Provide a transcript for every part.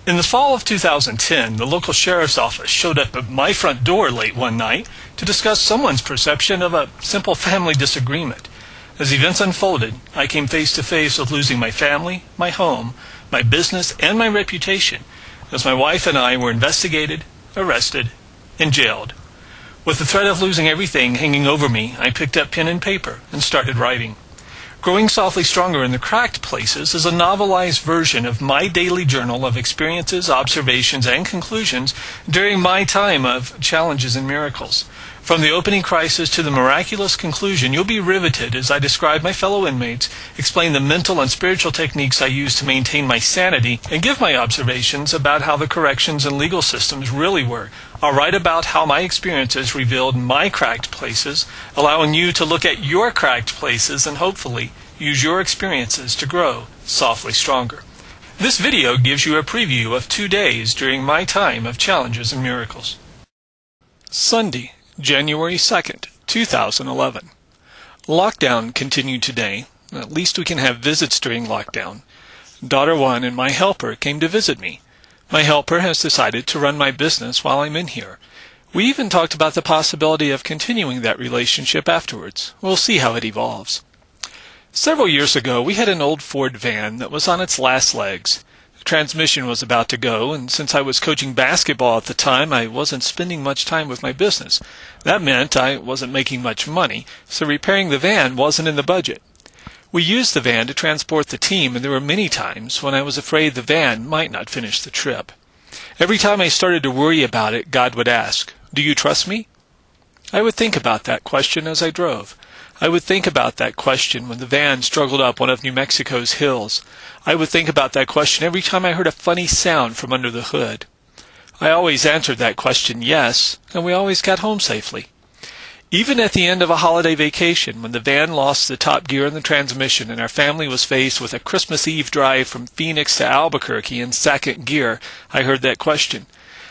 In the fall of 2010, the local sheriff's office showed up at my front door late one night to discuss someone's perception of a simple family disagreement. As events unfolded, I came face to face with losing my family, my home, my business, and my reputation, as my wife and I were investigated, arrested, and jailed. With the threat of losing everything hanging over me, I picked up pen and paper and started writing. Growing Softly Stronger in the Cracked Places is a novelized version of my daily journal of experiences, observations, and conclusions during my time of challenges and miracles. From the opening crisis to the miraculous conclusion, you'll be riveted as I describe my fellow inmates, explain the mental and spiritual techniques I use to maintain my sanity, and give my observations about how the corrections and legal systems really work. I'll write about how my experiences revealed my cracked places, allowing you to look at your cracked places and hopefully use your experiences to grow softly stronger. This video gives you a preview of 2 days during my time of challenges and miracles. Sunday, January 2nd, 2011. Lockdown continued today. At least we can have visits during lockdown. Daughter 1 and my helper came to visit me. My helper has decided to run my business while I'm in here. We even talked about the possibility of continuing that relationship afterwards. We'll see how it evolves. Several years ago, we had an old Ford van that was on its last legs. The transmission was about to go, and since I was coaching basketball at the time, I wasn't spending much time with my business. That meant I wasn't making much money, so repairing the van wasn't in the budget. We used the van to transport the team, and there were many times when I was afraid the van might not finish the trip. Every time I started to worry about it, God would ask, "Do you trust me?" I would think about that question as I drove. I would think about that question when the van struggled up one of New Mexico's hills. I would think about that question every time I heard a funny sound from under the hood. I always answered that question yes, and we always got home safely. Even at the end of a holiday vacation, when the van lost the top gear in the transmission and our family was faced with a Christmas Eve drive from Phoenix to Albuquerque in second gear, I heard that question.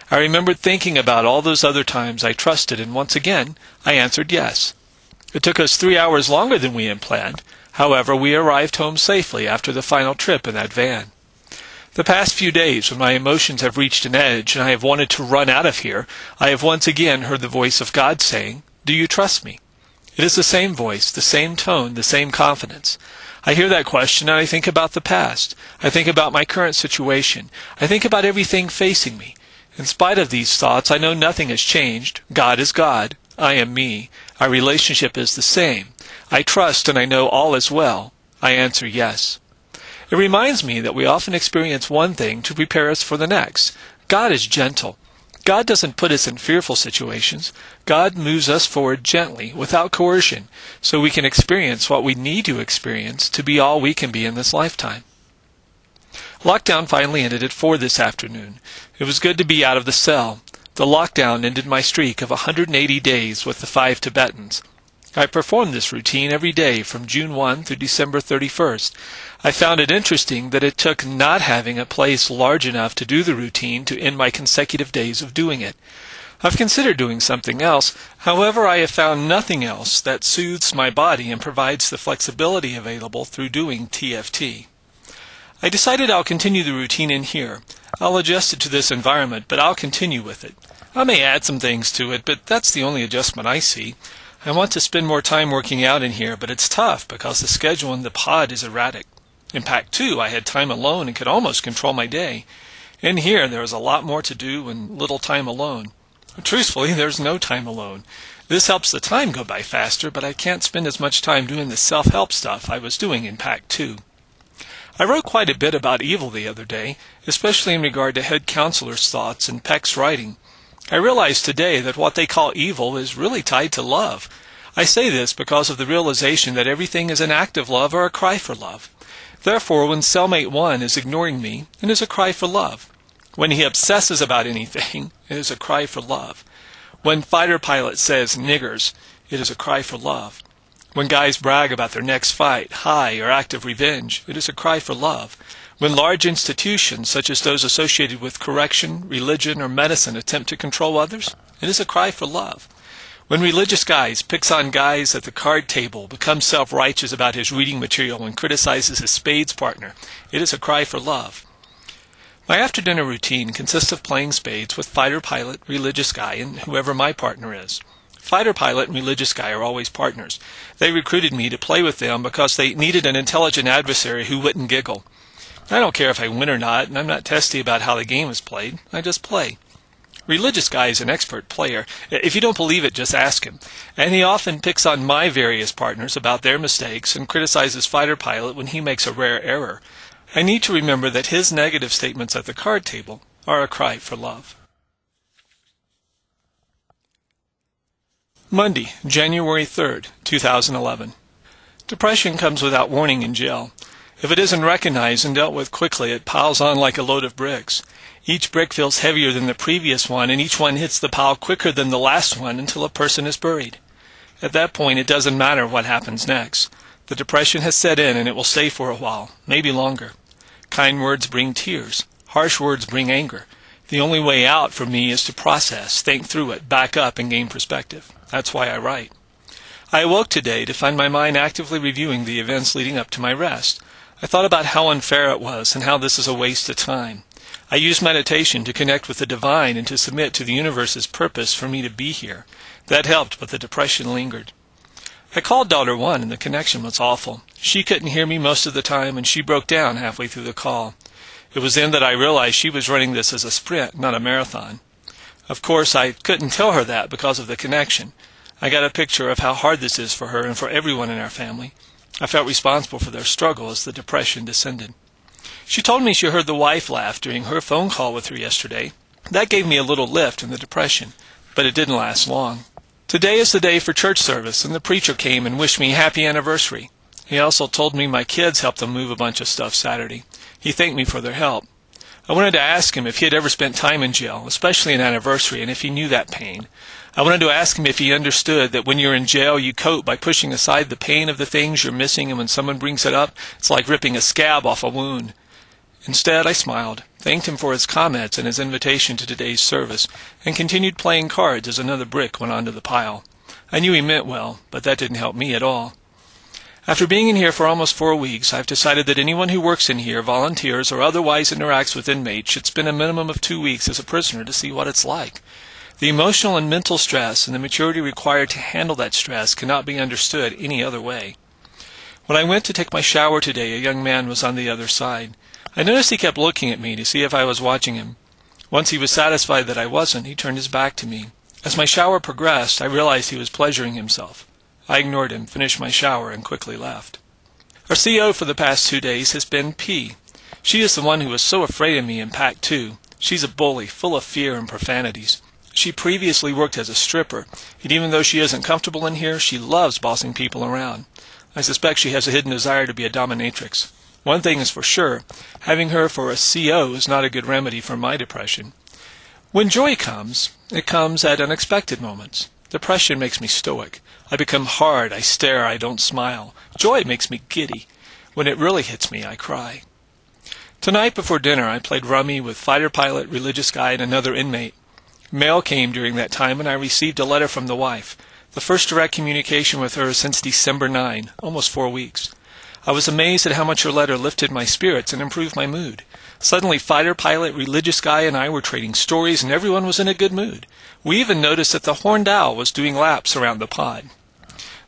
I remembered thinking about all those other times I trusted, and once again, I answered yes. It took us 3 hours longer than we had planned. However, we arrived home safely after the final trip in that van. The past few days, when my emotions have reached an edge and I have wanted to run out of here, I have once again heard the voice of God saying, "Do you trust me?" It is the same voice, the same tone, the same confidence. I hear that question and I think about the past. I think about my current situation. I think about everything facing me. In spite of these thoughts, I know nothing has changed. God is God. I am me. Our relationship is the same. I trust and I know all is well. I answer yes. It reminds me that we often experience one thing to prepare us for the next. God is gentle. God doesn't put us in fearful situations. God moves us forward gently, without coercion, so we can experience what we need to experience to be all we can be in this lifetime. Lockdown finally ended at 4 this afternoon. It was good to be out of the cell. The lockdown ended my streak of 180 days with the 5 Tibetans. I performed this routine every day from June 1 through December 31st. I found it interesting that it took not having a place large enough to do the routine to end my consecutive days of doing it. I've considered doing something else. However, I have found nothing else that soothes my body and provides the flexibility available through doing TFT. I decided I'll continue the routine in here. I'll adjust it to this environment, but I'll continue with it. I may add some things to it, but that's the only adjustment I see. I want to spend more time working out in here, but it's tough because the schedule in the pod is erratic. In Pack 2, I had time alone and could almost control my day. In here, there is a lot more to do and little time alone. Truthfully, there's no time alone. This helps the time go by faster, but I can't spend as much time doing the self-help stuff I was doing in Pack 2. I wrote quite a bit about evil the other day, especially in regard to head counselor's thoughts and Peck's writing. I realized today that what they call evil is really tied to love. I say this because of the realization that everything is an act of love or a cry for love. Therefore, when cellmate 1 is ignoring me, it is a cry for love. When he obsesses about anything, it is a cry for love. When fighter pilot says niggers, it is a cry for love. When guys brag about their next fight, high, or act of revenge, it is a cry for love. When large institutions, such as those associated with correction, religion, or medicine, attempt to control others, it is a cry for love. When religious guys picks on guys at the card table, becomes self-righteous about his reading material, and criticizes his spades partner, it is a cry for love. My after-dinner routine consists of playing spades with Fighter Pilot, Religious Guy, and whoever my partner is. Fighter Pilot and Religious Guy are always partners. They recruited me to play with them because they needed an intelligent adversary who wouldn't giggle. I don't care if I win or not, and I'm not testy about how the game is played. I just play. Religious Guy is an expert player. If you don't believe it, just ask him. And he often picks on my various partners about their mistakes and criticizes Fighter Pilot when he makes a rare error. I need to remember that his negative statements at the card table are a cry for love. Monday, January 3rd, 2011. Depression comes without warning in jail. If it isn't recognized and dealt with quickly, it piles on like a load of bricks. Each brick feels heavier than the previous one, and each one hits the pile quicker than the last one until a person is buried. At that point, it doesn't matter what happens next. The depression has set in, and it will stay for a while, maybe longer. Kind words bring tears. Harsh words bring anger. The only way out for me is to process, think through it, back up, and gain perspective. That's why I write. I awoke today to find my mind actively reviewing the events leading up to my rest. I thought about how unfair it was and how this is a waste of time. I used meditation to connect with the divine and to submit to the universe's purpose for me to be here. That helped, but the depression lingered. I called daughter 1 and the connection was awful. She couldn't hear me most of the time and she broke down halfway through the call. It was then that I realized she was running this as a sprint, not a marathon. Of course, I couldn't tell her that because of the connection. I got a picture of how hard this is for her and for everyone in our family. I felt responsible for their struggle as the depression descended. She told me she heard the wife laugh during her phone call with her yesterday. That gave me a little lift in the depression, but it didn't last long. Today is the day for church service, and the preacher came and wished me happy anniversary. He also told me my kids helped them move a bunch of stuff Saturday. He thanked me for their help. I wanted to ask him if he had ever spent time in jail, especially an anniversary, and if he knew that pain. I wanted to ask him if he understood that when you're in jail, you cope by pushing aside the pain of the things you're missing, and when someone brings it up, it's like ripping a scab off a wound. Instead, I smiled, thanked him for his comments and his invitation to today's service, and continued playing cards as another brick went onto the pile. I knew he meant well, but that didn't help me at all. After being in here for almost 4 weeks, I've decided that anyone who works in here, volunteers, or otherwise interacts with inmates should spend a minimum of 2 weeks as a prisoner to see what it's like. The emotional and mental stress and the maturity required to handle that stress cannot be understood any other way. When I went to take my shower today, a young man was on the other side. I noticed he kept looking at me to see if I was watching him. Once he was satisfied that I wasn't, he turned his back to me. As my shower progressed, I realized he was pleasuring himself. I ignored him, finished my shower, and quickly left. Our CO for the past 2 days has been P. She is the one who was so afraid of me in Pack 2. She's a bully, full of fear and profanities. She previously worked as a stripper, and even though she isn't comfortable in here, she loves bossing people around. I suspect she has a hidden desire to be a dominatrix. One thing is for sure, having her for a CO is not a good remedy for my depression. When joy comes, it comes at unexpected moments. Depression makes me stoic. I become hard, I stare, I don't smile. Joy makes me giddy. When it really hits me, I cry. Tonight before dinner, I played rummy with Fighter Pilot, Religious Guy, and another inmate. Mail came during that time, and I received a letter from the wife. The first direct communication with her since December 9, almost 4 weeks. I was amazed at how much her letter lifted my spirits and improved my mood. Suddenly, Fighter Pilot, Religious Guy, and I were trading stories, and everyone was in a good mood. We even noticed that the horned owl was doing laps around the pod.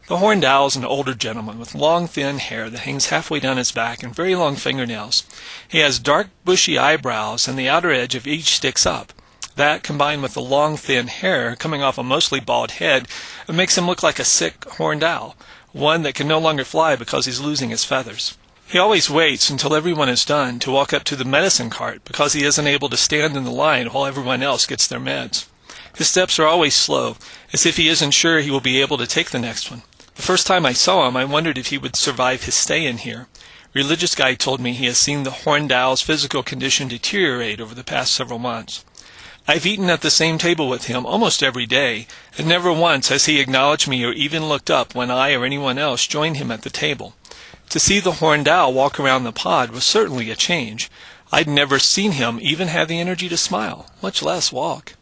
The horned owl is an older gentleman with long, thin hair that hangs halfway down his back and very long fingernails. He has dark, bushy eyebrows, and the outer edge of each sticks up. That, combined with the long, thin hair coming off a mostly bald head, makes him look like a sick horned owl, one that can no longer fly because he's losing his feathers. He always waits until everyone is done to walk up to the medicine cart because he isn't able to stand in the line while everyone else gets their meds. His steps are always slow, as if he isn't sure he will be able to take the next one. The first time I saw him, I wondered if he would survive his stay in here. Religious Guy told me he has seen the horned owl's physical condition deteriorate over the past several months. I've eaten at the same table with him almost every day, and never once has he acknowledged me or even looked up when I or anyone else joined him at the table. To see the horned owl walk around the pod was certainly a change. I'd never seen him even have the energy to smile, much less walk.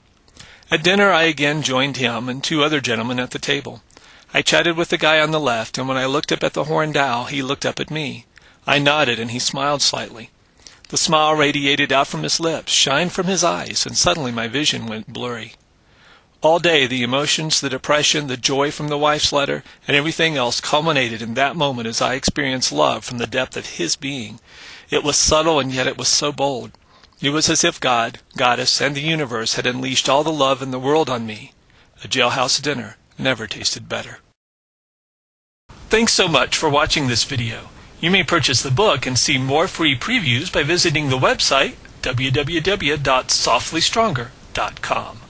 At dinner I again joined him and 2 other gentlemen at the table. I chatted with the guy on the left, and when I looked up at the horned owl, he looked up at me. I nodded and he smiled slightly. The smile radiated out from his lips, shined from his eyes, and suddenly my vision went blurry. All day, the emotions, the depression, the joy from the wife's letter, and everything else culminated in that moment as I experienced love from the depth of his being. It was subtle, and yet it was so bold. It was as if God, Goddess, and the universe had unleashed all the love in the world on me. A jailhouse dinner never tasted better. Thanks so much for watching this video. You may purchase the book and see more free previews by visiting the website www.SoftlyStrongerPreview.wmv.